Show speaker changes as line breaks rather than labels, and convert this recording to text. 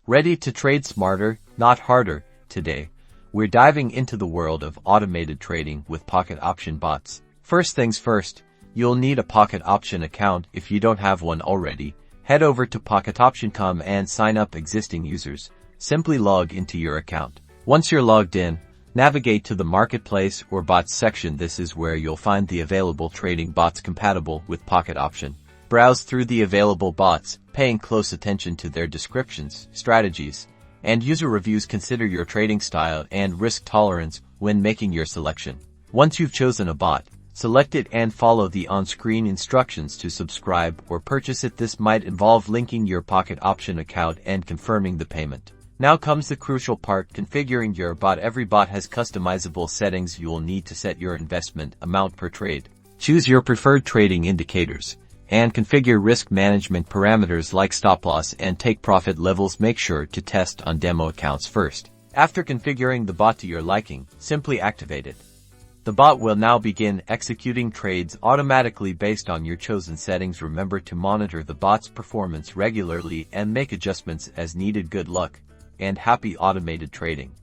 Ready to trade smarter, not harder? Today, we're diving into the world of automated trading with pocket option bots. First things first, you'll need a pocket option account. If you don't have one already, head over to pocketoption.com and sign up existing users. Simply log into your account. Once you're logged in, navigate to the Marketplace or Bots section. This is where you'll find the available trading bots compatible with Pocket Option. Browse through the available bots, paying close attention to their descriptions, strategies, and user reviews. Consider your trading style and risk tolerance when making your selection. Once you've chosen a bot, select it and follow the on-screen instructions to subscribe or purchase it. This might involve linking your Pocket Option account and confirming the payment. Now comes the crucial part, configuring your bot. Every bot has customizable settings. You'll need to set your investment amount per trade, choose your preferred trading indicators, and configure risk management parameters like stop loss and take profit levels. Make sure to test on demo accounts first. After configuring the bot to your liking, simply activate it. The bot will now begin executing trades automatically based on your chosen settings. Remember to monitor the bot's performance regularly and make adjustments as needed. Good luck and happy automated trading.